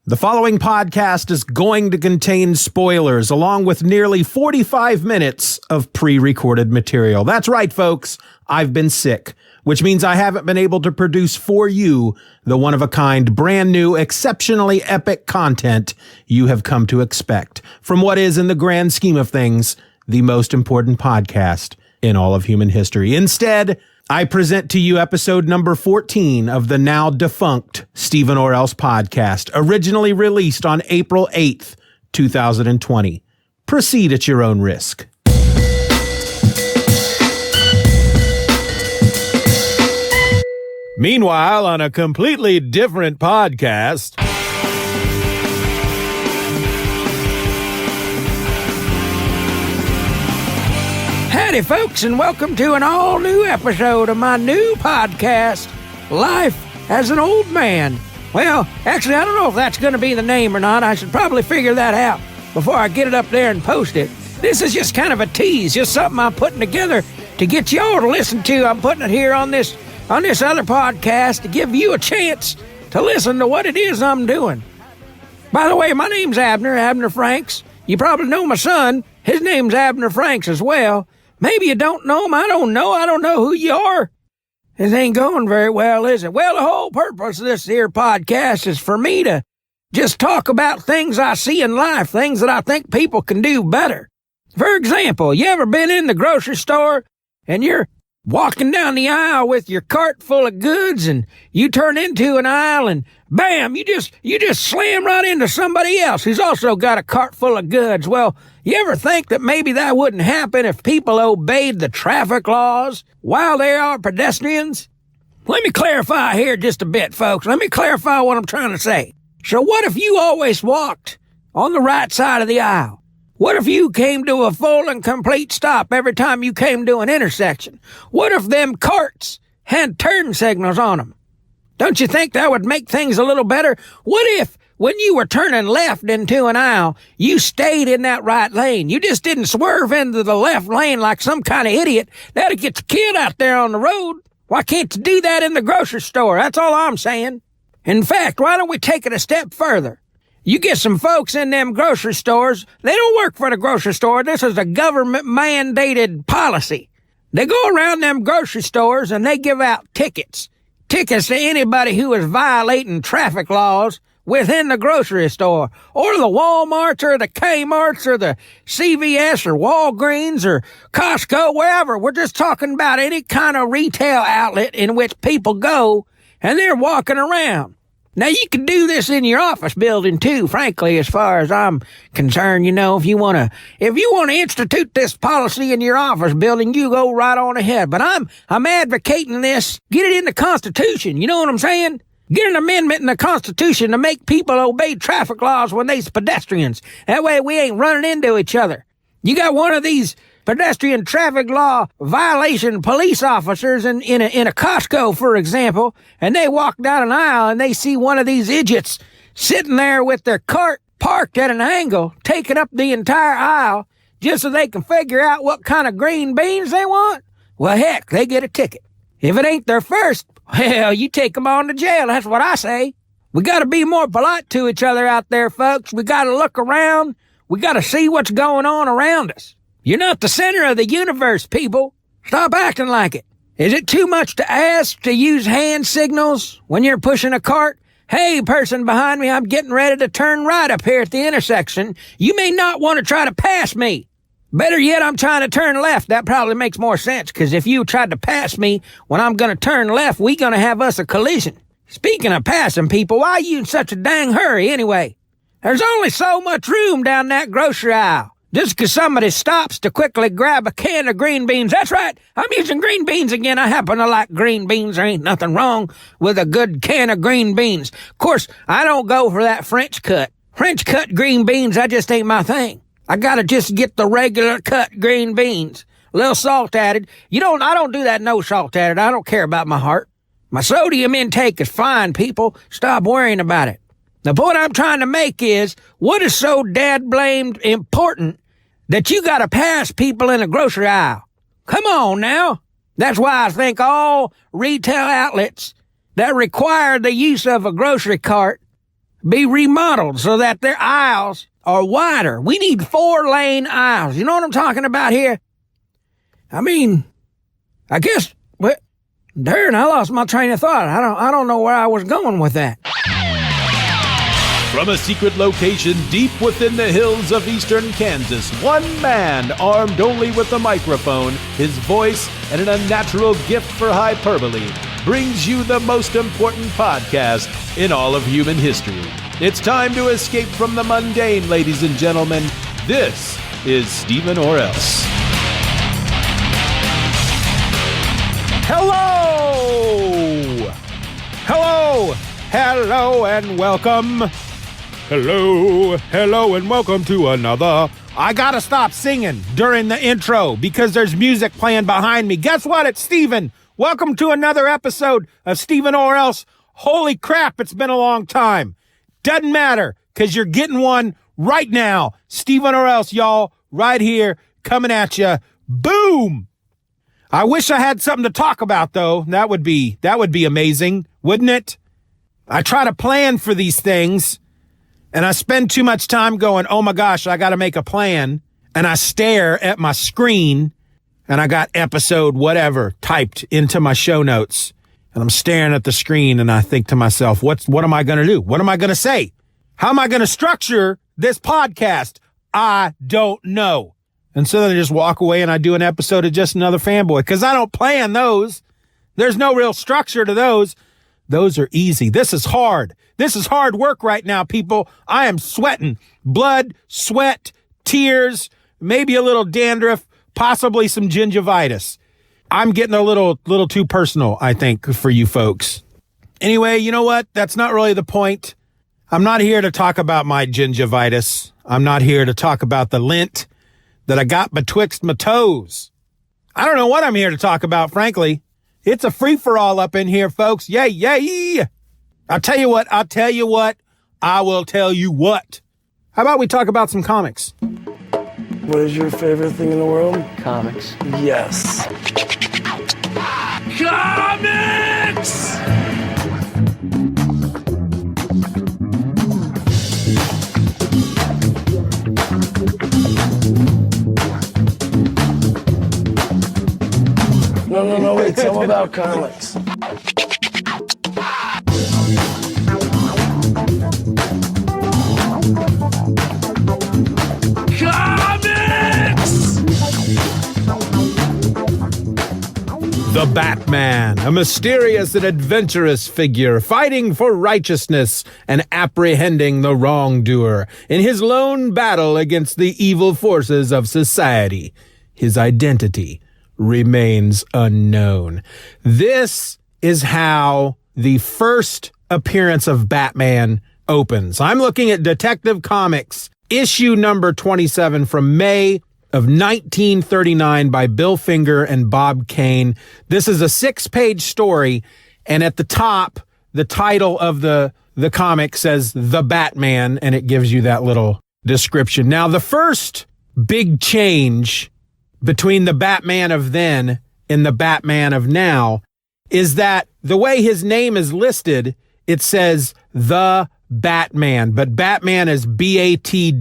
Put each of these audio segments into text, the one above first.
The following podcast is going to contain spoilers, along with nearly 45 minutes of pre-recorded material. That's right, folks. I've been sick, which means I haven't been able to produce for you the one-of-a-kind, brand new, exceptionally epic content you have come to expect from what is, in the grand scheme of things, the most important podcast in all of human history. Instead, I present to you episode number 14 of the now defunct Stephen or Else podcast, originally released on April 8th, 2020. Proceed at your own risk. Meanwhile, on a completely different podcast... Howdy, folks, and welcome to an all-new episode of my new podcast, Life as an Old Man. Well, actually, I don't know if that's going to be the name or not. I should probably figure that out before I get it up there and post it. This is just kind of a tease, just something I'm putting together to get y'all to listen to. I'm putting it here on this other podcast to give you a chance to listen to what it is I'm doing. By the way, my name's Abner Franks. You probably know my son. His name's Abner Franks as well. Maybe you don't know him. I don't know who you are. This ain't going very well, is it? Well, the whole purpose of this here podcast is for me to just talk about things I see in life, things that I think people can do better. For example, you ever been in the grocery store and you're walking down the aisle with your cart full of goods and you turn into an aisle and bam, you just slam right into somebody else who's also got a cart full of goods. Well, you ever think that maybe that wouldn't happen if people obeyed the traffic laws while they are pedestrians? Let me clarify here just a bit, folks. Let me clarify what I'm trying to say. So what if you always walked on the right side of the aisle? What if you came to a full and complete stop every time you came to an intersection? What if them carts had turn signals on them? Don't you think that would make things a little better? What if, when you were turning left into an aisle, you stayed in that right lane? You just didn't swerve into the left lane like some kind of idiot. That'd get you killed out there on the road. Why can't you do that in the grocery store? That's all I'm saying. In fact, why don't we take it a step further? You get some folks in them grocery stores. They don't work for the grocery store. This is a government-mandated policy. They go around them grocery stores and they give out tickets. Tickets to anybody who is violating traffic laws within the grocery store, or the Walmarts, or the Kmarts, or the CVS, or Walgreens, or Costco, wherever. We're just talking about any kind of retail outlet in which people go and they're walking around. Now, you can do this in your office building, too, frankly, as far as I'm concerned. You know, if you want to institute this policy in your office building, you go right on ahead. But I'm advocating this. Get it in the Constitution. You know what I'm saying? Get an amendment in the Constitution to make people obey traffic laws when they's pedestrians. That way we ain't running into each other. You got one of these pedestrian traffic law violation police officers in a Costco, for example, and they walk down an aisle and they see one of these idiots sitting there with their cart parked at an angle, taking up the entire aisle just so they can figure out what kind of green beans they want. Well, heck, they get a ticket. If it ain't their first, well, you take them on to jail. That's what I say. We got to be more polite to each other out there, folks. We got to look around. We got to see what's going on around us. You're not the center of the universe, people. Stop acting like it. Is it too much to ask to use hand signals when you're pushing a cart? Hey, person behind me, I'm getting ready to turn right up here at the intersection. You may not want to try to pass me. Better yet, I'm trying to turn left. That probably makes more sense, because if you tried to pass me when I'm going to turn left, we going to have us a collision. Speaking of passing people, why are you in such a dang hurry anyway? There's only so much room down that grocery aisle. Just because somebody stops to quickly grab a can of green beans. That's right, I'm using green beans again. I happen to like green beans. There ain't nothing wrong with a good can of green beans. Of course, I don't go for that French cut. French cut green beans, that just ain't my thing. I gotta just get the regular cut green beans. A little salt added. I don't do that no salt added. I don't care about my heart. My sodium intake is fine, people. Stop worrying about it. The point I'm trying to make is, what is so dad-blamed important that you gotta pass people in a grocery aisle? Come on now. That's why I think all retail outlets that require the use of a grocery cart be remodeled so that their aisles are wider. We need 4-lane aisles. You know what I'm talking about here? I mean, I guess, well, darn, I lost my train of thought. I don't know where I was going with that. From a secret location deep within the hills of eastern Kansas, one man, armed only with a microphone, his voice, and an unnatural gift for hyperbole, brings you the most important podcast in all of human history. It's time to escape from the mundane, ladies and gentlemen. This is Stephen or Else. Hello! Hello! Hello and welcome. Hello and welcome to another. I gotta stop singing during the intro because there's music playing behind me. Guess what? It's Stephen. Welcome to another episode of Stephen or Else. Holy crap, it's been a long time. Doesn't matter because you're getting one right now. Stephen or Else, y'all, right here, coming at you. Boom! I wish I had something to talk about, though. That would be amazing, wouldn't it? I try to plan for these things. And I spend too much time going, oh my gosh, I got to make a plan. And I stare at my screen and I got episode whatever typed into my show notes. And I'm staring at the screen and I think to myself, what am I going to do? What am I going to say? How am I going to structure this podcast? I don't know. And so then I just walk away and I do an episode of Just Another Fanboy because I don't plan those. There's no real structure to those. Those are easy. This is hard. This is hard work right now, people. I am sweating. Blood, sweat, tears, maybe a little dandruff, possibly some gingivitis. I'm getting a little too personal, I think, for you folks. Anyway, you know what? That's not really the point. I'm not here to talk about my gingivitis. I'm not here to talk about the lint that I got betwixt my toes. I don't know what I'm here to talk about, frankly. It's a free-for-all up in here, folks. Yay, yay. I'll tell you what. I will tell you what. How about we talk about some comics? What is your favorite thing in the world? Comics. Yes. Comics! No, wait, tell me about comics. The Batman, a mysterious and adventurous figure fighting for righteousness and apprehending the wrongdoer in his lone battle against the evil forces of society. His identity remains unknown. This is how the first appearance of Batman opens. I'm looking at Detective Comics, issue number 27 from May of 1939 by Bill Finger and Bob Kane. This is a 6-page story, and at the top, the title of the comic says The Batman, and it gives you that little description. Now, the first big change between the Batman of then and the Batman of now is that the way his name is listed, it says The Batman, but Batman is BAT-MAN.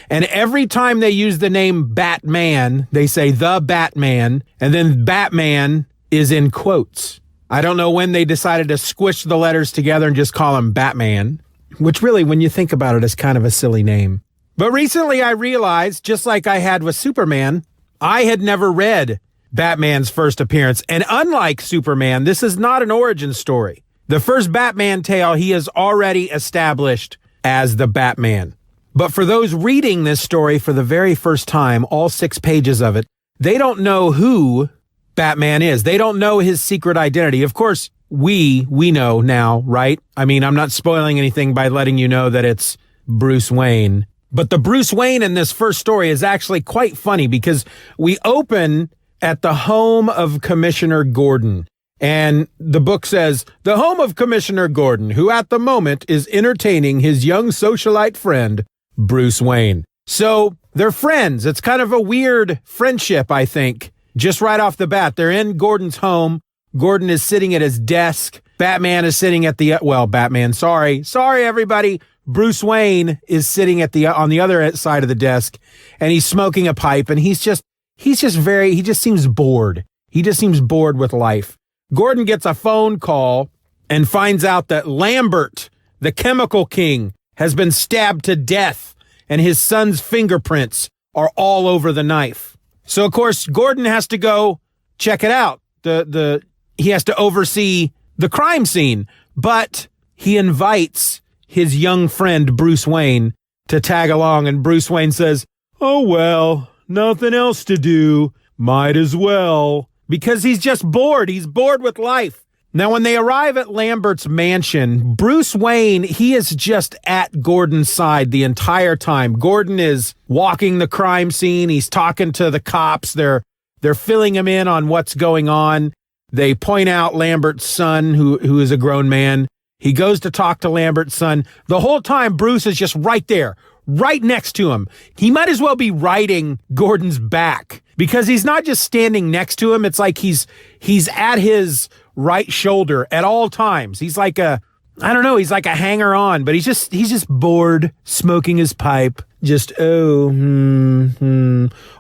And every time they use the name Batman, they say The Batman, and then Batman is in quotes. I don't know when they decided to squish the letters together and just call him Batman, which really, when you think about it, is kind of a silly name. But recently I realized, just like I had with Superman, I had never read Batman's first appearance. And unlike Superman, this is not an origin story. The first Batman tale, he is already established as the Batman. But for those reading this story for the very first time, all 6 pages of it, they don't know who Batman is. They don't know his secret identity. Of course, we know now, right? I mean, I'm not spoiling anything by letting you know that it's Bruce Wayne. But the Bruce Wayne in this first story is actually quite funny because we open at the home of Commissioner Gordon. And the book says, the home of Commissioner Gordon, who at the moment is entertaining his young socialite friend, Bruce Wayne. So they're friends. It's kind of a weird friendship, I think, just right off the bat. They're in Gordon's home Gordon is sitting at his desk. Batman is sitting at sorry everybody. Bruce Wayne is sitting on the other side of the desk, and he's smoking a pipe, and he just seems bored. He just seems bored with life. Gordon gets a phone call and finds out that Lambert, the Chemical King, has been stabbed to death, and his son's fingerprints are all over the knife. So, of course, Gordon has to go check it out. He has to oversee the crime scene, but he invites his young friend, Bruce Wayne, to tag along, and Bruce Wayne says, "Oh, well, nothing else to do. Might as well." Because he's just bored. He's bored with life. Now, when they arrive at Lambert's mansion, Bruce Wayne, he is just at Gordon's side the entire time. Gordon is walking the crime scene. He's talking to the cops. They're filling him in on what's going on. They point out Lambert's son, who is a grown man. He goes to talk to Lambert's son. The whole time, Bruce is just right there, right next to him. He might as well be riding Gordon's back because he's not just standing next to him. It's like he's at his right shoulder at all times. He's like he's like a hanger on, but he's just bored, smoking his pipe.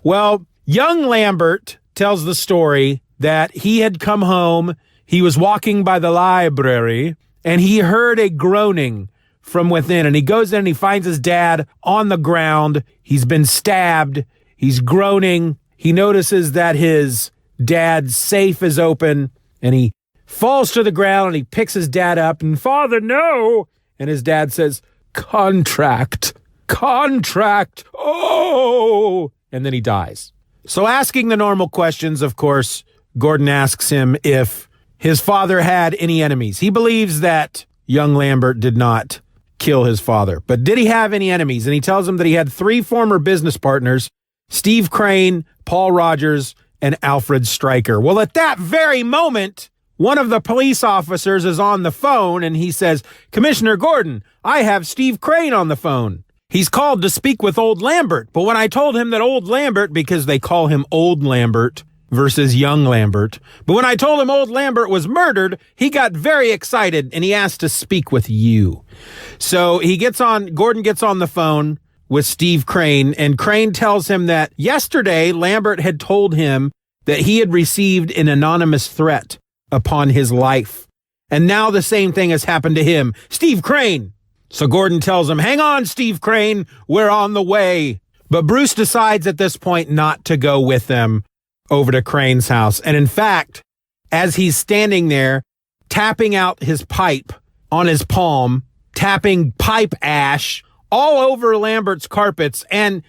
Well, young Lambert tells the story that he had come home. He was walking by the library and he heard a groaning from within, and he goes in and he finds his dad on the ground. He's been stabbed. He's groaning. He notices that his dad's safe is open, and he falls to the ground and he picks his dad up, and "Father, no!" And his dad says, contract, oh! And then he dies. So, asking the normal questions, of course, Gordon asks him if his father had any enemies. He believes that young Lambert did not kill his father, but did he have any enemies? And he tells him that he had 3 former business partners, Steve Crane, Paul Rogers, and Alfred Stryker. Well, at that very moment, one of the police officers is on the phone and he says, "Commissioner Gordon, I have Steve Crane on the phone. He's called to speak with old Lambert." But when I told him that old Lambert, because they call him old Lambert versus young Lambert, but when I told him old Lambert was murdered, he got very excited and he asked to speak with you. So Gordon gets on the phone with Steve Crane, and Crane tells him that yesterday Lambert had told him that he had received an anonymous threat upon his life. And now the same thing has happened to him, Steve Crane. So Gordon tells him, "Hang on, Steve Crane, we're on the way." But Bruce decides at this point not to go with them over to Crane's house. And in fact, as he's standing there, tapping out his pipe on his palm, tapping pipe ash all over Lambert's carpets, and,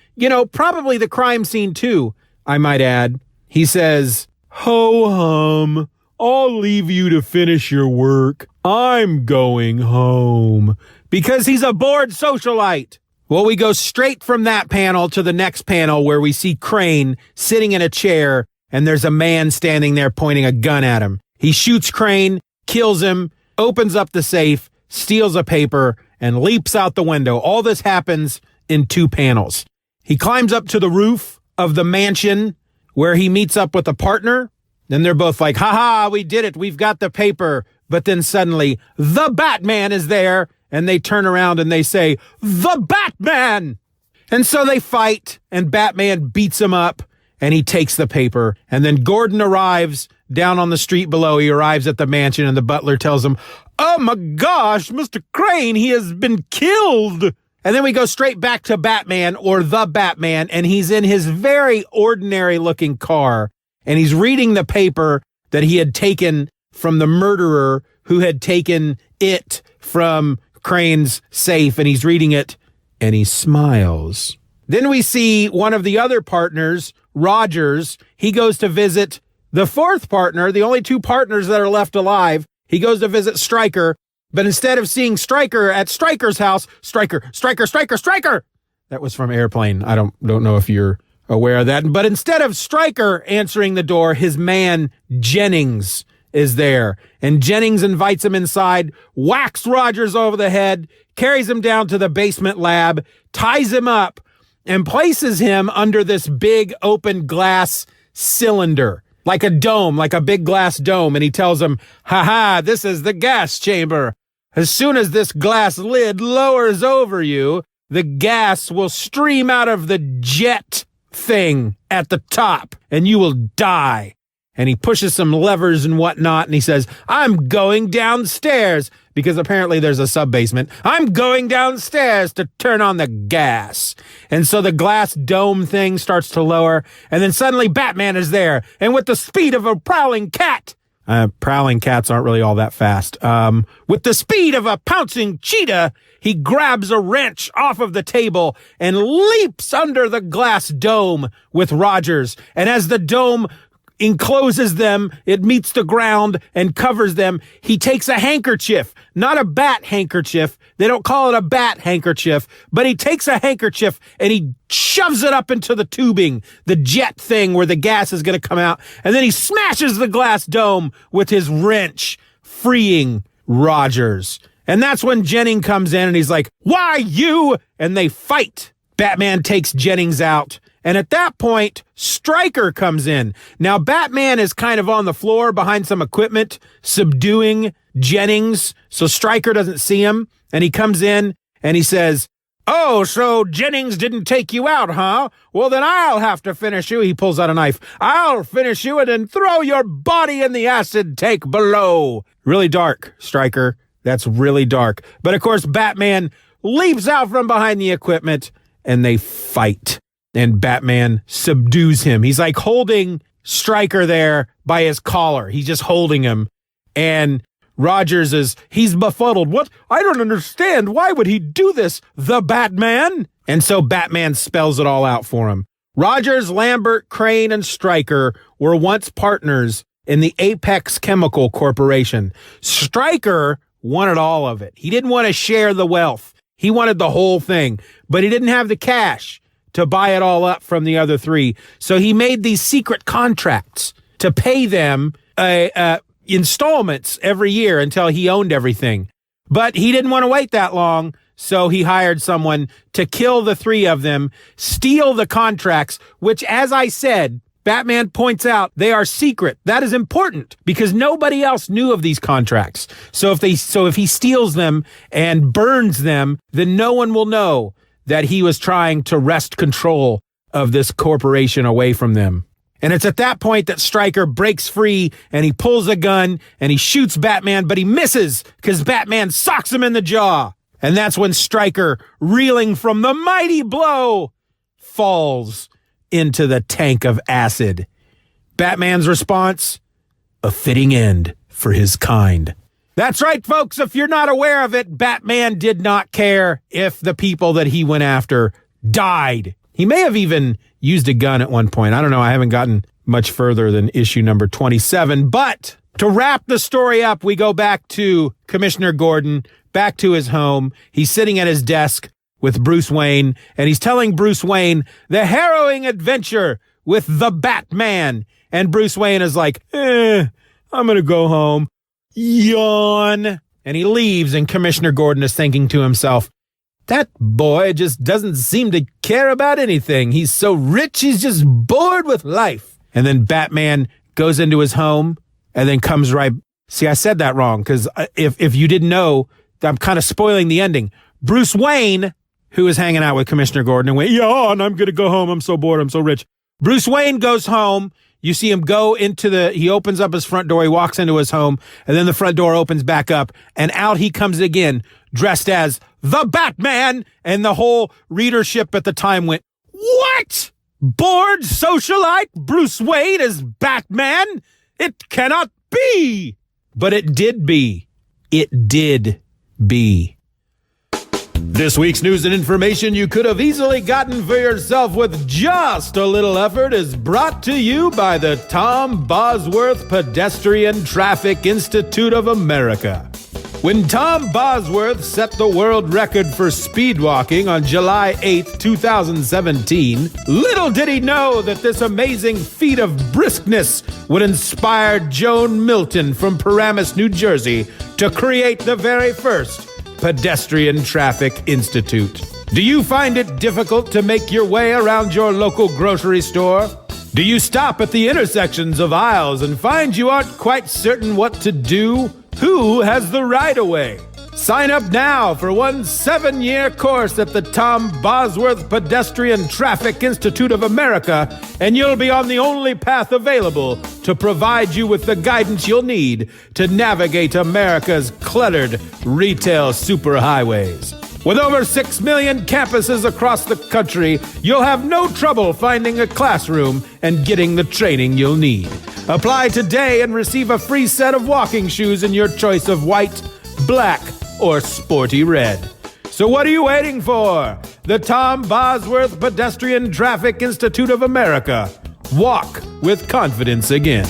probably the crime scene too, I might add, he says, "Ho-hum, I'll leave you to finish your work. I'm going home." Because he's a bored socialite. Well, we go straight from that panel to the next panel where we see Crane sitting in a chair and there's a man standing there pointing a gun at him. He shoots Crane, kills him, opens up the safe, steals a paper, and leaps out the window. All this happens in 2 panels. He climbs up to the roof of the mansion where he meets up with a partner. Then they're both like, "Ha, we did it. We've got the paper." But then suddenly the Batman is there. And they turn around and they say, "The Batman!" And so they fight, and Batman beats him up, and he takes the paper. And then Gordon arrives down on the street below. He arrives at the mansion, and the butler tells him, "Oh my gosh, Mr. Crane, he has been killed." And then we go straight back to Batman, or the Batman, and he's in his very ordinary-looking car, and he's reading the paper that he had taken from the murderer who had taken it from Crane's safe, and he's reading it, and he smiles. Then we see one of the other partners, Rogers. He goes to visit the 4th partner, the only 2 partners that are left alive. He goes to visit Stryker, but instead of seeing Stryker at Stryker's house, Stryker. That was from Airplane. I don't know if you're aware of that. But instead of Stryker answering the door, his man Jennings is there. And Jennings invites him inside, whacks Rogers over the head, carries him down to the basement lab, ties him up, and places him under this big open glass cylinder. like a dome, like a big glass dome. And he tells him, ha, this is the gas chamber. As soon as this glass lid lowers over you, the gas will stream out of the jet thing at the top and you will die. And he pushes some levers and whatnot, and he says, I'm going downstairs, because apparently there's a sub-basement. I'm going downstairs to turn on the gas. And so the glass dome thing starts to lower, and then suddenly Batman is there, and with the speed of a prowling cat, prowling cats aren't really all that fast. With the speed of a pouncing cheetah, he grabs a wrench off of the table and leaps under the glass dome with Rogers. And as the dome encloses them, it meets the ground and covers them. He takes a handkerchief, not a bat handkerchief. They don't call it a bat handkerchief, but he takes a handkerchief and he shoves it up into the tubing, the jet thing where the gas is going to come out. And then he smashes the glass dome with his wrench, freeing Rogers. And that's when Jennings comes in and he's like, why you? And they fight. Batman takes Jennings out. And at that point, Stryker comes in. Now, Batman is kind of on the floor behind some equipment, subduing Jennings, so Stryker doesn't see him. And he comes in and he says, oh, so Jennings didn't take you out, huh? Well, then I'll have to finish you. He pulls out a knife. I'll finish you and then throw your body in the acid tank below. Really dark, Stryker. That's really dark. But of course, Batman leaps out from behind the equipment and they fight. And Batman subdues him. He's like holding Stryker there by his collar. He's just holding him. And Rogers he's befuddled. What? I don't understand. Why would he do this? The Batman? And so Batman spells it all out for him. Rogers, Lambert, Crane, and Stryker were once partners in the Apex Chemical Corporation. Stryker wanted all of it. He didn't want to share the wealth. He wanted the whole thing, but he didn't have the cash to buy it all up from the other three. So he made these secret contracts to pay them installments every year until he owned everything. But he didn't want to wait that long, so he hired someone to kill the three of them, steal the contracts, which, as I said, Batman points out they are secret. That is important because nobody else knew of these contracts. So if he steals them and burns them, then no one will know that he was trying to wrest control of this corporation away from them. And it's at that point that Stryker breaks free and he pulls a gun and he shoots Batman, but he misses because Batman socks him in the jaw. And that's when Stryker, reeling from the mighty blow, falls into the tank of acid. Batman's response, a fitting end for his kind. That's right, folks. If you're not aware of it, Batman did not care if the people that he went after died. He may have even used a gun at one point. I don't know. I haven't gotten much further than issue number 27. But to wrap the story up, we go back to Commissioner Gordon, back to his home. He's sitting at his desk with Bruce Wayne, and he's telling Bruce Wayne the harrowing adventure with the Batman. And Bruce Wayne is like, I'm going to go home. Yawn. And he leaves, and Commissioner Gordon is thinking to himself, that boy just doesn't seem to care about anything. He's so rich, he's just bored with life. And then Batman goes into his home and then comes right. See, I said that wrong because if you didn't know, I'm kind of spoiling the ending. Bruce Wayne, who is hanging out with Commissioner Gordon and went, yawn, I'm going to go home. I'm so bored. I'm so rich. Bruce Wayne goes home. You see him go he opens up his front door, he walks into his home, and then the front door opens back up, and out he comes again, dressed as the Batman, and the whole readership at the time went, what? Bored socialite Bruce Wayne is Batman? It cannot be! But it did be. It did be. This week's news and information you could have easily gotten for yourself with just a little effort is brought to you by the Tom Bosworth Pedestrian Traffic Institute of America. When Tom Bosworth set the world record for speed walking on July 8, 2017, little did he know that this amazing feat of briskness would inspire Joan Milton from Paramus, New Jersey, to create the very first Pedestrian Traffic Institute. Do you find it difficult to make your way around your local grocery store? Do you stop at the intersections of aisles and find you aren't quite certain what to do? Who has the right-of-way? Sign up now for one 7-year course at the Tom Bosworth Pedestrian Traffic Institute of America, and you'll be on the only path available to provide you with the guidance you'll need to navigate America's cluttered retail superhighways. With over 6 million campuses across the country, you'll have no trouble finding a classroom and getting the training you'll need. Apply today and receive a free set of walking shoes in your choice of white, black, or sporty red. So what are you waiting for? The Tom Bosworth Pedestrian Traffic Institute of America. Walk with confidence again.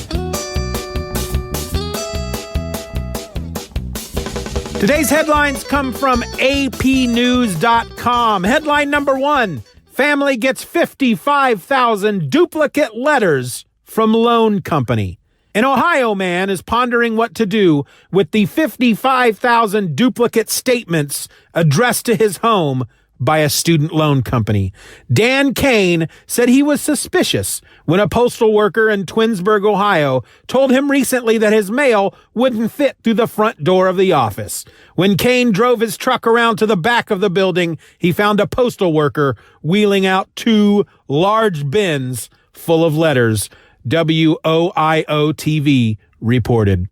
Today's headlines come from apnews.com. Headline number 1, family gets 55,000 duplicate letters from loan company. An Ohio man is pondering what to do with the 55,000 duplicate statements addressed to his home by a student loan company. Dan Kane said he was suspicious when a postal worker in Twinsburg, Ohio, told him recently that his mail wouldn't fit through the front door of the office. When Kane drove his truck around to the back of the building, he found a postal worker wheeling out 2 large bins full of letters. WOIO-TV reported.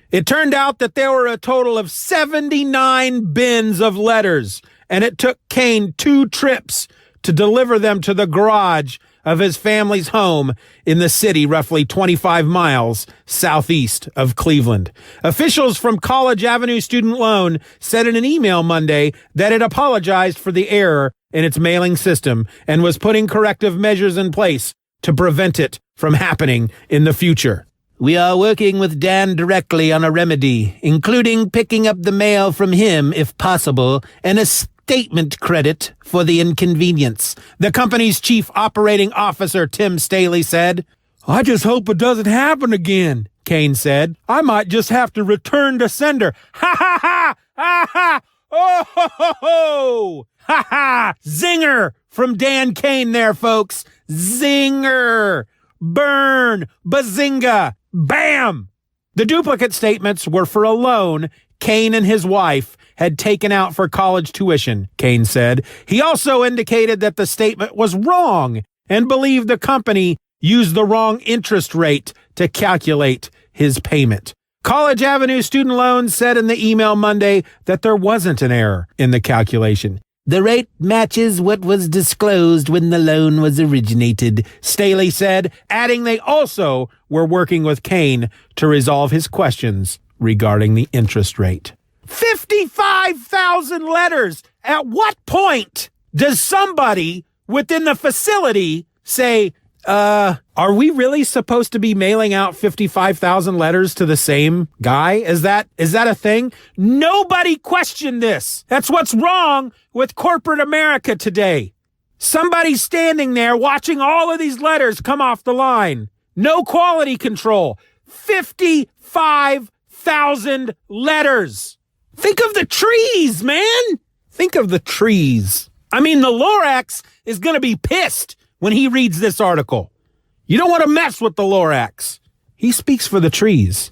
It turned out that there were a total of 79 bins of letters, and it took Kane 2 trips to deliver them to the garage of his family's home in the city, roughly 25 miles southeast of Cleveland. Officials from College Avenue Student Loan said in an email Monday that it apologized for the error in its mailing system and was putting corrective measures in place to prevent it from happening in the future. We are working with Dan directly on a remedy, including picking up the mail from him if possible, and a statement credit for the inconvenience, the company's chief operating officer, Tim Staley, said. I just hope it doesn't happen again, Kane said. I might just have to return to sender. Ha ha ha! Ha ha! Oh ho ho ho! Ha ha! Zinger from Dan Kane there, folks. Zinger! Burn! Bazinga! Bam! The duplicate statements were for a loan Kane and his wife had taken out for college tuition, Kane said. He also indicated that the statement was wrong and believed the company used the wrong interest rate to calculate his payment. College Avenue Student Loan said in the email Monday that there wasn't an error in the calculation. The rate matches what was disclosed when the loan was originated, Staley said, adding they also were working with Kane to resolve his questions regarding the interest rate. 55,000 letters! At what point does somebody within the facility say, are we really supposed to be mailing out 55,000 letters to the same guy? Is that a thing? Nobody questioned this. That's what's wrong with corporate America today. Somebody's standing there watching all of these letters come off the line. No quality control. 55,000 letters. Think of the trees, man. Think of the trees. I mean, the Lorax is going to be pissed when he reads this article. You don't want to mess with the Lorax. He speaks for the trees.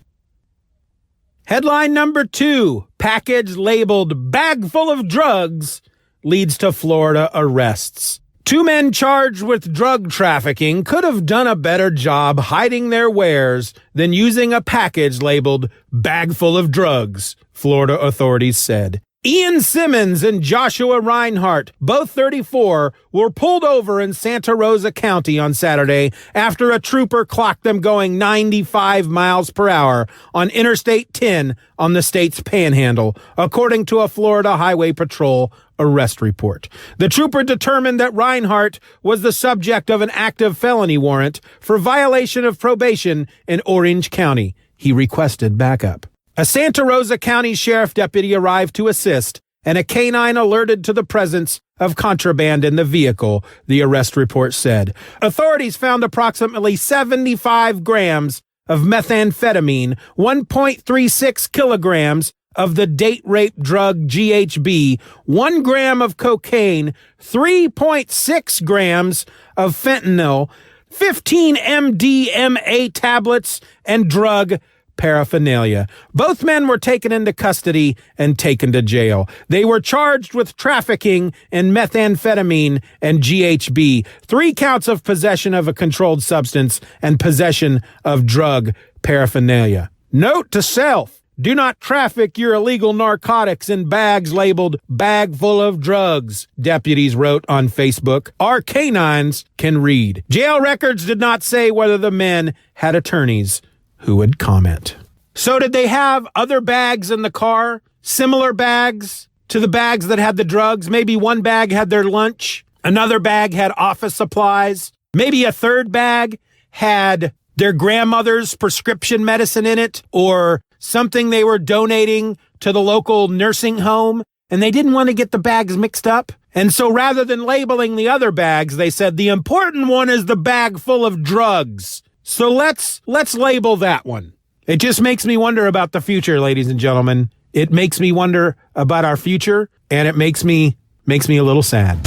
Headline number 2, package labeled bag full of drugs leads to Florida arrests. 2 men charged with drug trafficking could have done a better job hiding their wares than using a package labeled bag full of drugs, Florida authorities said. Ian Simmons and Joshua Reinhart, both 34, were pulled over in Santa Rosa County on Saturday after a trooper clocked them going 95 miles per hour on Interstate 10 on the state's panhandle, according to a Florida Highway Patrol arrest report. The trooper determined that Reinhart was the subject of an active felony warrant for violation of probation in Orange County. He requested backup. A Santa Rosa County Sheriff deputy arrived to assist, and a canine alerted to the presence of contraband in the vehicle, the arrest report said. Authorities found approximately 75 grams of methamphetamine, 1.36 kilograms of the date rape drug GHB, 1 gram of cocaine, 3.6 grams of fentanyl, 15 MDMA tablets, and drug paraphernalia. Both men were taken into custody and taken to jail. They were charged with trafficking in methamphetamine and GHB, 3 counts of possession of a controlled substance, and possession of drug paraphernalia. Note to self: do not traffic your illegal narcotics in bags labeled "bag full of drugs," deputies wrote on Facebook. Our canines can read. Jail records did not say whether the men had attorneys who would comment. So did they have other bags in the car? Similar bags to the bags that had the drugs? Maybe one bag had their lunch. Another bag had office supplies. Maybe a third bag had their grandmother's prescription medicine in it, or something they were donating to the local nursing home, and they didn't want to get the bags mixed up. And so rather than labeling the other bags, they said the important one is the bag full of drugs. So let's label that one. It just makes me wonder about the future, ladies and gentlemen. It makes me wonder about our future, and it makes me a little sad.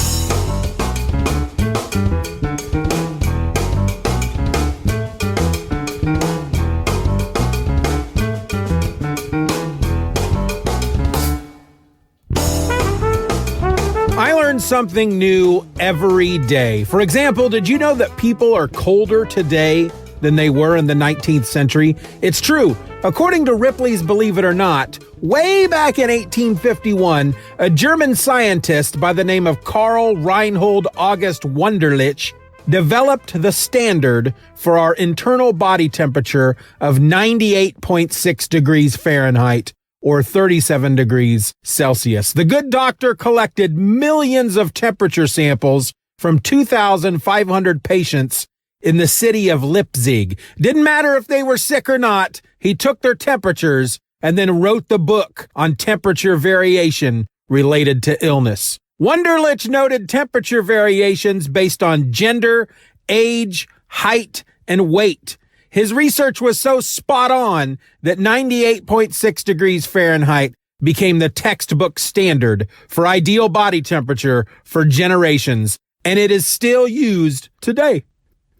I learn something new every day. For example, did you know that people are colder today than they were in the 19th century? It's true. According to Ripley's Believe It or Not, way back in 1851, a German scientist by the name of Karl Reinhold August Wunderlich developed the standard for our internal body temperature of 98.6 degrees Fahrenheit, or 37 degrees Celsius. The good doctor collected millions of temperature samples from 2,500 patients in the city of Leipzig. Didn't matter if they were sick or not, he took their temperatures and then wrote the book on temperature variation related to illness. Wunderlich noted temperature variations based on gender, age, height, and weight. His research was so spot on that 98.6 degrees Fahrenheit became the textbook standard for ideal body temperature for generations, and it is still used today.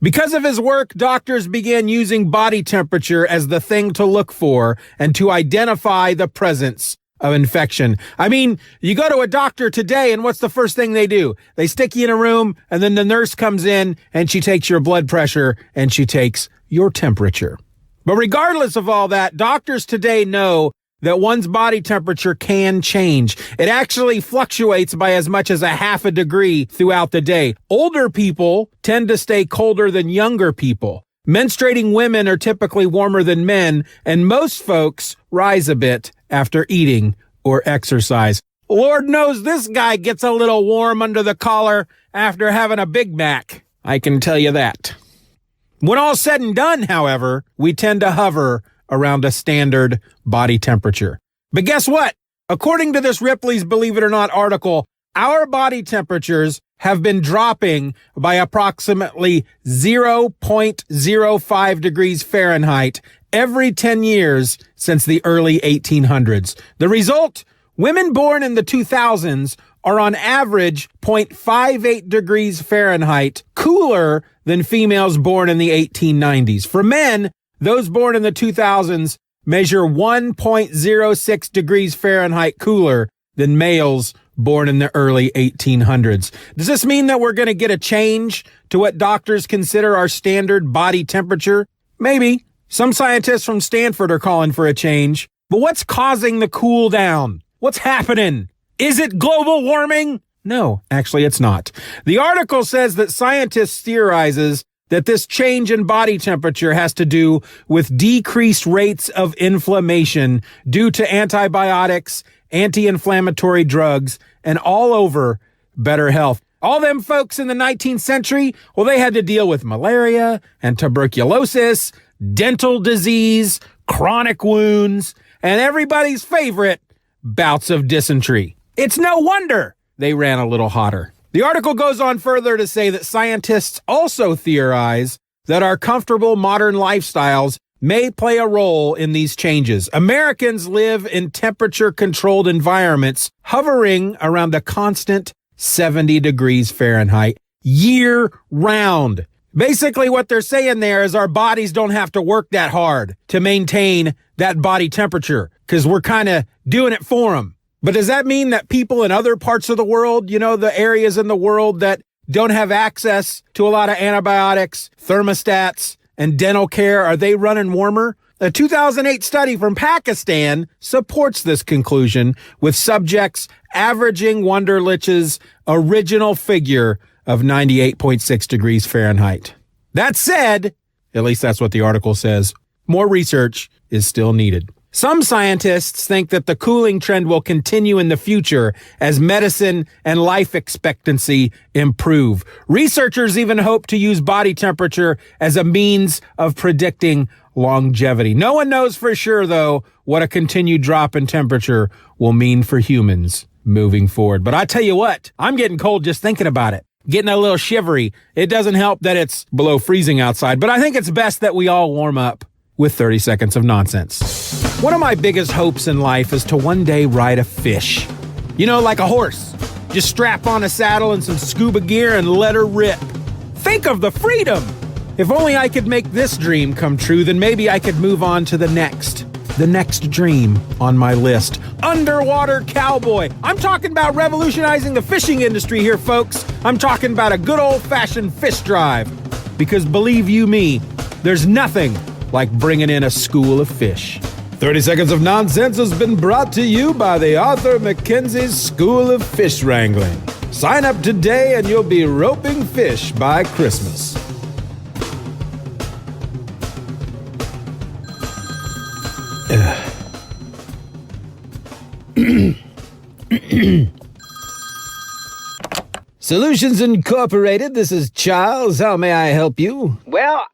Because of his work, doctors began using body temperature as the thing to look for and to identify the presence of infection. I mean, you go to a doctor today, and what's the first thing they do? They stick you in a room, and then the nurse comes in, and she takes your blood pressure, and she takes your temperature. But regardless of all that, doctors today know that one's body temperature can change. It actually fluctuates by as much as a half a degree throughout the day. Older people tend to stay colder than younger people. Menstruating women are typically warmer than men, and most folks rise a bit after eating or exercise. Lord knows this guy gets a little warm under the collar after having a Big Mac. I can tell you that. When all's said and done, however, we tend to hover around a standard body temperature. But guess what? According to this Ripley's Believe It or Not article, our body temperatures have been dropping by approximately 0.05 degrees Fahrenheit every 10 years since the early 1800s. The result? Women born in the 2000s are on average 0.58 degrees Fahrenheit cooler than females born in the 1890s. For men, those born in the 2000s measure 1.06 degrees Fahrenheit cooler than males born in the early 1800s. Does this mean that we're going to get a change to what doctors consider our standard body temperature? Maybe. Some scientists from Stanford are calling for a change. But what's causing the cool down? What's happening? Is it global warming? No, actually it's not. The article says that scientists theorizes that this change in body temperature has to do with decreased rates of inflammation due to antibiotics, anti-inflammatory drugs, and all over better health. All them folks in the 19th century, well, they had to deal with malaria and tuberculosis, dental disease, chronic wounds, and everybody's favorite, bouts of dysentery. It's no wonder they ran a little hotter. The article goes on further to say that scientists also theorize that our comfortable modern lifestyles may play a role in these changes. Americans live in temperature-controlled environments hovering around a constant 70 degrees Fahrenheit year-round. Basically, what they're saying there is our bodies don't have to work that hard to maintain that body temperature because we're kind of doing it for them. But does that mean that people in other parts of the world, the areas in the world that don't have access to a lot of antibiotics, thermostats, and dental care, are they running warmer? A 2008 study from Pakistan supports this conclusion, with subjects averaging Wunderlich's original figure of 98.6 degrees Fahrenheit. That said, at least that's what the article says, more research is still needed. Some scientists think that the cooling trend will continue in the future as medicine and life expectancy improve. Researchers even hope to use body temperature as a means of predicting longevity. No one knows for sure, though, what a continued drop in temperature will mean for humans moving forward. But I tell you what, I'm getting cold just thinking about it. Getting a little shivery. It doesn't help that it's below freezing outside, but I think it's best that we all warm up with 30 seconds of nonsense. One of my biggest hopes in life is to one day ride a fish. Like a horse. Just strap on a saddle and some scuba gear and let her rip. Think of the freedom! If only I could make this dream come true, then maybe I could move on to the next dream on my list. Underwater cowboy. I'm talking about revolutionizing the fishing industry here, folks. I'm talking about a good old-fashioned fish drive. Because believe you me, there's nothing like bringing in a school of fish. 30 Seconds of Nonsense has been brought to you by the Arthur Mackenzie's School of Fish Wrangling. Sign up today and you'll be roping fish by Christmas. Solutions Incorporated, this is Charles. How may I help you? Well,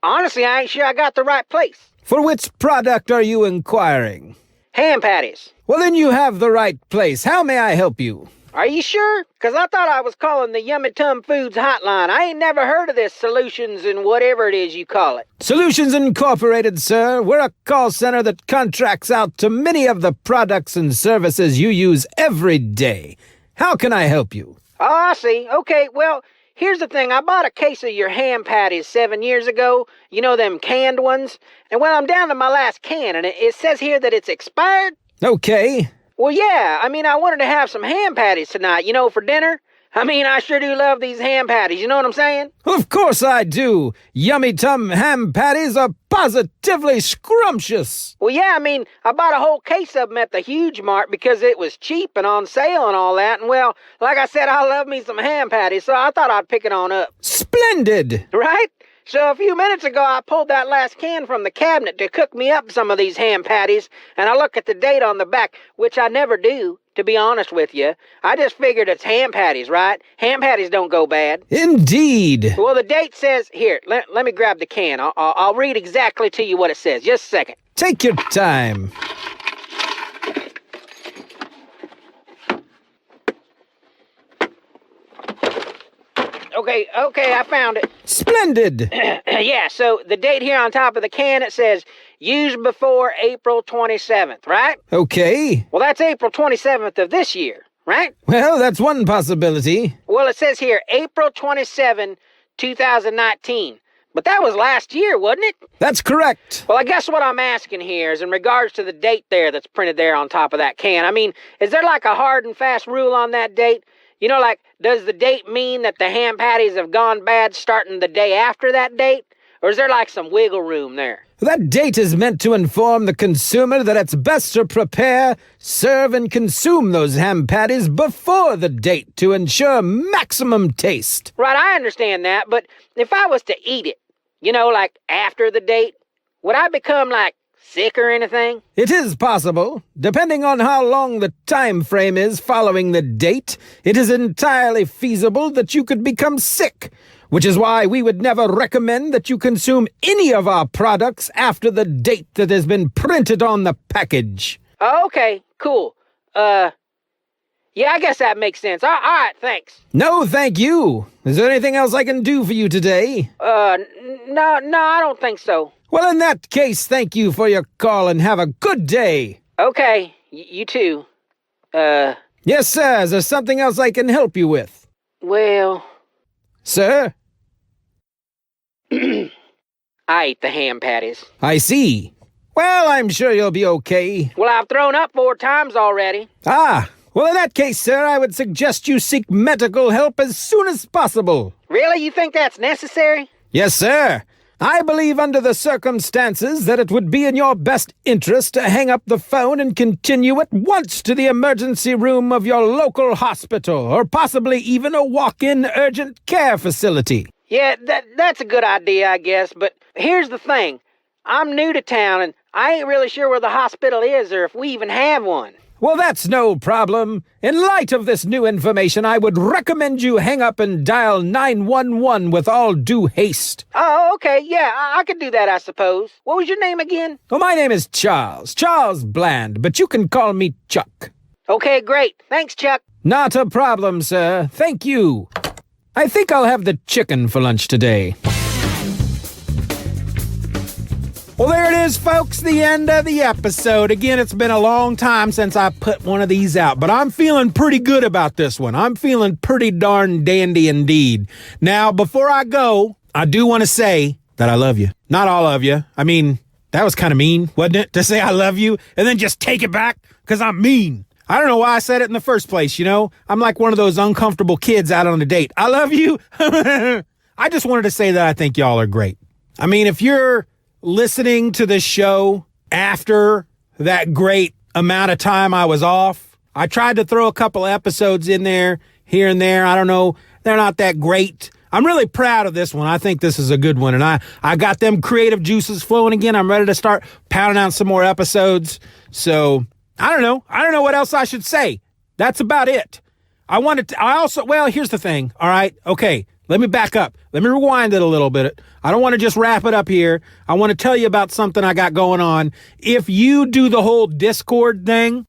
honestly, I ain't sure I got the right place. For which product are you inquiring? Ham patties. Well, then you have the right place. How may I help you? Are you sure? 'Cause I thought I was calling the Yummy Tum Foods hotline. I ain't never heard of this Solutions and whatever it is you call it. Solutions Incorporated, sir. We're a call center that contracts out to many of the products and services you use every day. How can I help you? Oh, I see. Okay, well, here's the thing. I bought a case of your ham patties 7 years ago. Them canned ones. And well, I'm down to my last can, and it says here that it's expired. Okay. Well, yeah, I wanted to have some ham patties tonight, for dinner. I sure do love these ham patties, you know what I'm saying? Of course I do. Yummy Tum ham patties are positively scrumptious. Well, yeah, I bought a whole case of them at the Huge Mart because it was cheap and on sale and all that. And well, like I said, I love me some ham patties, so I thought I'd pick it on up. Splendid! Right? So a few minutes ago, I pulled that last can from the cabinet to cook me up some of these ham patties, and I look at the date on the back, which I never do, to be honest with you. I just figured it's ham patties, right? Ham patties don't go bad. Indeed. Well, the date says, here, let me grab the can. I'll read exactly to you what it says. Just a second. Take your time. Okay, I found it. Splendid. Yeah, so the date here on top of the can, it says, used before April 27th, right? Okay. Well, that's April 27th of this year, right? Well, that's one possibility. Well, it says here, April 27, 2019. But that was last year, wasn't it? That's correct. Well, I guess what I'm asking here is in regards to the date there that's printed there on top of that can. Is there like a hard and fast rule on that date? Does the date mean that the ham patties have gone bad starting the day after that date? Or is there like some wiggle room there? That date is meant to inform the consumer that it's best to prepare, serve, and consume those ham patties before the date to ensure maximum taste. Right, I understand that, but if I was to eat it, like after the date, would I become like sick or anything? It is possible. Depending on how long the time frame is following the date, it is entirely feasible that you could become sick, which is why we would never recommend that you consume any of our products after the date that has been printed on the package. Okay, cool. Yeah, I guess that makes sense. All right, thanks. No, thank you. Is there anything else I can do for you today? No, I don't think so. Well, in that case, thank you for your call and have a good day. Okay, you too. Yes, sir. Is there something else I can help you with? Well... Sir? I ate the ham patties. I see. Well, I'm sure you'll be okay. Well, I've thrown up 4 times already. Ah, well, in that case, sir, I would suggest you seek medical help as soon as possible. Really? You think that's necessary? Yes, sir. I believe under the circumstances that it would be in your best interest to hang up the phone and continue at once to the emergency room of your local hospital, or possibly even a walk-in urgent care facility. Yeah, that's a good idea, I guess, but here's the thing. I'm new to town, and I ain't really sure where the hospital is or if we even have one. Well, that's no problem. In light of this new information, I would recommend you hang up and dial 911 with all due haste. Oh, okay, yeah, I could do that, I suppose. What was your name again? Well, my name is Charles Bland, but you can call me Chuck. Okay, great. Thanks, Chuck. Not a problem, sir. Thank you. I think I'll have the chicken for lunch today. Well, there it is, folks, the end of the episode. Again, it's been a long time since I put one of these out, but I'm feeling pretty good about this one. I'm feeling pretty darn dandy indeed. Now, before I go, I do want to say that I love you. Not all of you. I mean, that was kind of mean, wasn't it? To say I love you and then just take it back because I'm mean. I don't know why I said it in the first place, you know? I'm like one of those uncomfortable kids out on a date. I love you. I just wanted to say that I think y'all are great. I mean, if you're listening to this show after that great amount of time I was off, I tried to throw a couple episodes in there, here and there. I don't know. They're not that great. I'm really proud of this one. I think this is a good one. And I got them creative juices flowing again. I'm ready to start pounding out some more episodes. So I don't know. I don't know what else I should say. That's about it. Here's the thing. All right. Okay. Let me back up. Let me rewind it a little bit. I don't want to just wrap it up here. I want to tell you about something I got going on. If you do the whole Discord thing,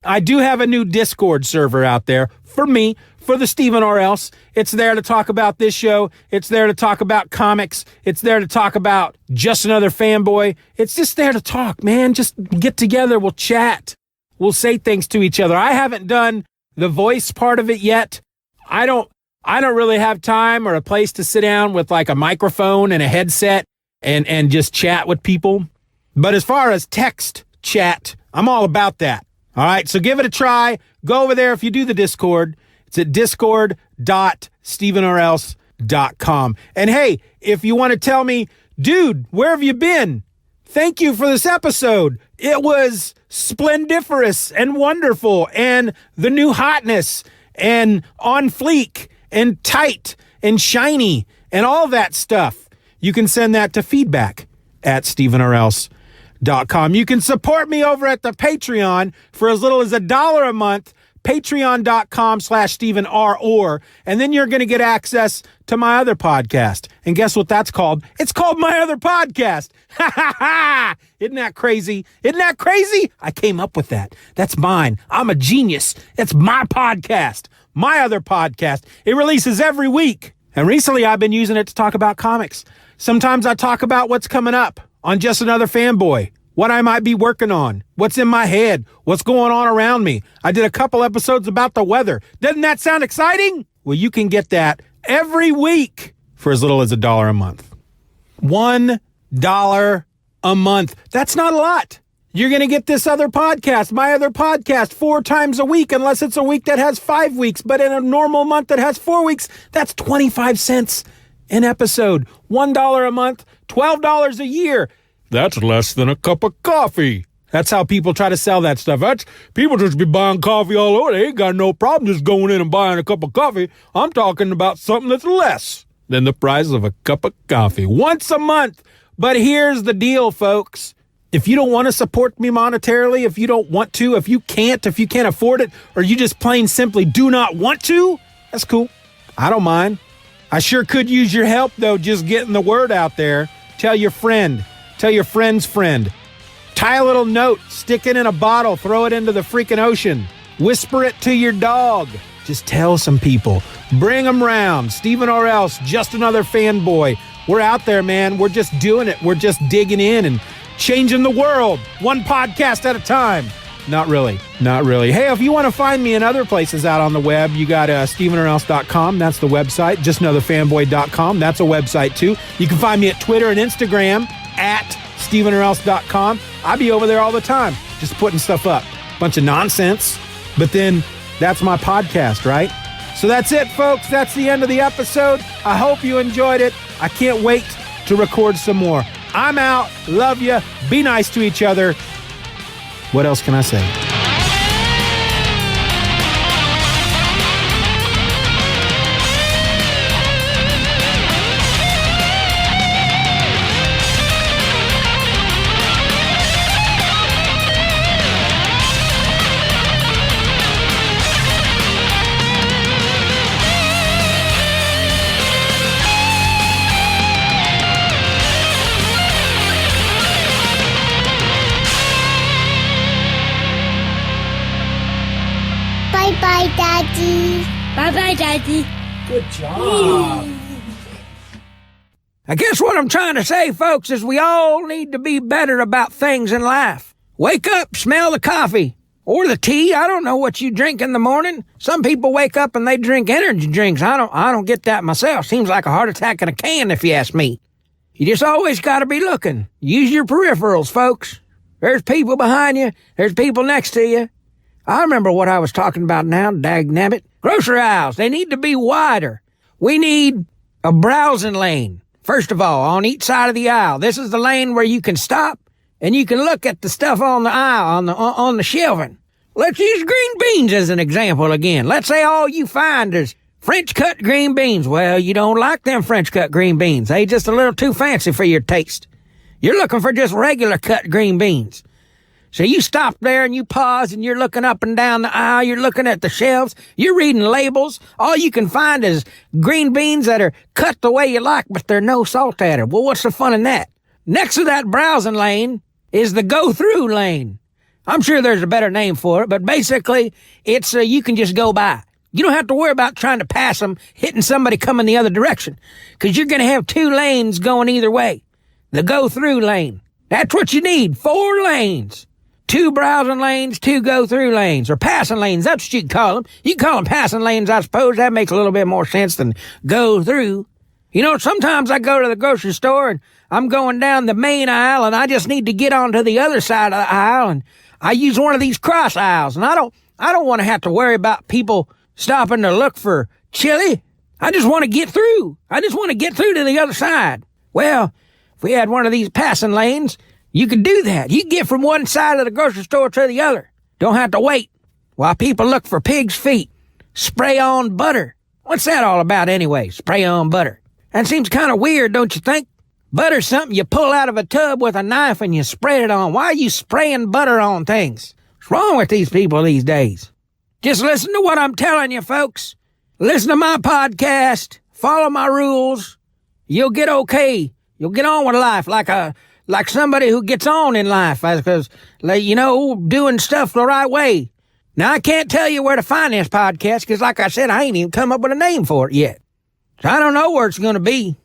I do have a new Discord server out there for me, for the Stephen or Else. It's there to talk about this show. It's there to talk about comics. It's there to talk about Just Another Fanboy. It's just there to talk, man. Just get together. We'll chat. We'll say things to each other. I haven't done the voice part of it yet. I don't really have time or a place to sit down with like a microphone and a headset and just chat with people. But as far as text chat, I'm all about that. All right, so give it a try. Go over there if you do the Discord. It's at discord.stephenorelse.com. And hey, if you want to tell me, dude, where have you been? Thank you for this episode. It was splendiferous and wonderful and the new hotness and on fleek and tight and shiny and all that stuff. You can send that to feedback@stephenorelse.com. You can support me over at the Patreon for as little as $1 a month. Patreon.com/StephenR. And then you're going to get access to my other podcast. And guess what that's called? It's called My Other Podcast. Ha ha ha! Isn't that crazy? Isn't that crazy? I came up with that. That's mine. I'm a genius. It's my podcast. My Other Podcast. It releases every week. And recently I've been using it to talk about comics. Sometimes I talk about what's coming up on Just Another Fanboy. What I might be working on, what's in my head, what's going on around me. I did a couple episodes about the weather. Doesn't that sound exciting? Well, you can get that every week for as little as $1 a month. $1 a month. That's not a lot. You're going to get this other podcast, My Other Podcast, 4 times a week, unless it's a week that has 5 weeks. But in a normal month that has 4 weeks, that's 25 cents an episode. $1 a month, $12 a year. That's less than a cup of coffee. That's how people try to sell that stuff. People just be buying coffee all over. They ain't got no problem just going in and buying a cup of coffee. I'm talking about something that's less than the price of a cup of coffee. Once a month. But here's the deal, folks. If you don't want to support me monetarily, if you don't want to, if you can't afford it, or you just plain simply do not want to, that's cool. I don't mind. I sure could use your help, though, just getting the word out there. Tell your friend. Tell your friend's friend. Tie a little note, stick it in a bottle, throw it into the freaking ocean. Whisper it to your dog. Just tell some people. Bring them round. Stephen or Else, Just Another Fanboy. We're out there, man. We're just doing it. We're just digging in and changing the world, one podcast at a time. Not really. Not really. Hey, if you want to find me in other places out on the web, you got StephenOrElse.com. That's the website. JustKnowTheFanboy.com. That's a website, too. You can find me at Twitter and Instagram at StephenOrElse.com. I be over there all the time, just putting stuff up. Bunch of nonsense. But then that's my podcast, right? So that's it, folks. That's the end of the episode. I hope you enjoyed it. I can't wait to record some more. I'm out. Love you. Be nice to each other. What else can I say? Bye-bye, Daddy. Bye-bye, Daddy. Good job. I guess what I'm trying to say, folks, is we all need to be better about things in life. Wake up, smell the coffee or the tea. I don't know what you drink in the morning. Some people wake up and they drink energy drinks. I don't get that myself. Seems like a heart attack in a can, if you ask me. You just always got to be looking. Use your peripherals, folks. There's people behind you. There's people next to you. I remember what I was talking about now, dagnabbit. Grocery aisles, they need to be wider. We need a browsing lane. First of all, on each side of the aisle. This is the lane where you can stop and you can look at the stuff on the aisle, on the shelving. Let's use green beans as an example again. Let's say all you find is French cut green beans. Well, you don't like them French cut green beans. They just a little too fancy for your taste. You're looking for just regular cut green beans. So you stop there and you pause and you're looking up and down the aisle. You're looking at the shelves. You're reading labels. All you can find is green beans that are cut the way you like, but they're no salt added. Well, what's the fun in that? Next to that browsing lane is the go-through lane. I'm sure there's a better name for it, but basically it's you can just go by. You don't have to worry about trying to pass them, hitting somebody coming the other direction, because you're going to have 2 lanes going either way. The go-through lane. That's what you need, 4 lanes. 2 browsing lanes, 2 go-through lanes, or passing lanes. That's what you can call them. You can call them passing lanes, I suppose. That makes a little bit more sense than go-through. You know, sometimes I go to the grocery store and I'm going down the main aisle and I just need to get onto the other side of the aisle, and I use one of these cross aisles, and I don't want to have to worry about people stopping to look for chili. I just want to get through. I just want to get through to the other side. Well, if we had one of these passing lanes, you can do that. You can get from one side of the grocery store to the other. Don't have to wait while people look for pig's feet. Spray on butter. What's that all about anyway? Spray on butter. That seems kind of weird, don't you think? Butter's something you pull out of a tub with a knife and you spread it on. Why are you spraying butter on things? What's wrong with these people these days? Just listen to what I'm telling you, folks. Listen to my podcast. Follow my rules. You'll get okay. You'll get on with life like somebody who gets on in life, because, you know, doing stuff the right way. Now, I can't tell you where to find this podcast, because like I said, I ain't even come up with a name for it yet. So I don't know where it's going to be.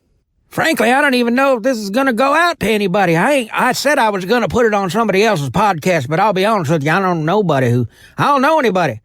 Frankly, I don't even know if this is going to go out to anybody. I said I was going to put it on somebody else's podcast, but I'll be honest with you, I don't know anybody.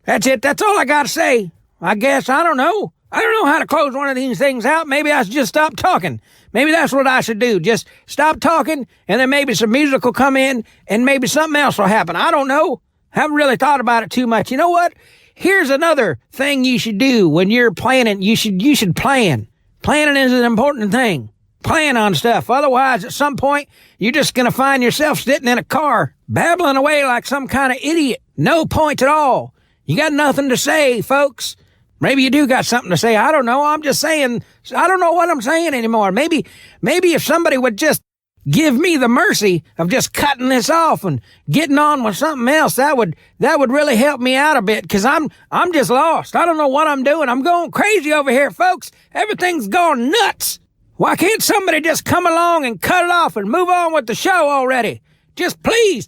That's it. That's all I got to say. I guess I don't know. I don't know how to close one of these things out. Maybe I should just stop talking. Maybe that's what I should do. Just stop talking, and then maybe some music will come in, and maybe something else will happen. I don't know. Haven't really thought about it too much. You know what? Here's another thing you should do when you're planning. You should plan. Planning is an important thing. Plan on stuff. Otherwise, at some point, you're just going to find yourself sitting in a car, babbling away like some kind of idiot. No point at all. You got nothing to say, folks. Maybe you do got something to say. I don't know. I'm just saying, I don't know what I'm saying anymore. Maybe if somebody would just give me the mercy of just cutting this off and getting on with something else, that would really help me out a bit, because I'm just lost. I don't know what I'm doing. I'm going crazy over here, folks. Everything's going nuts. Why can't somebody just come along and cut it off and move on with the show already? Just please,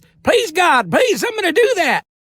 God, please, somebody do that.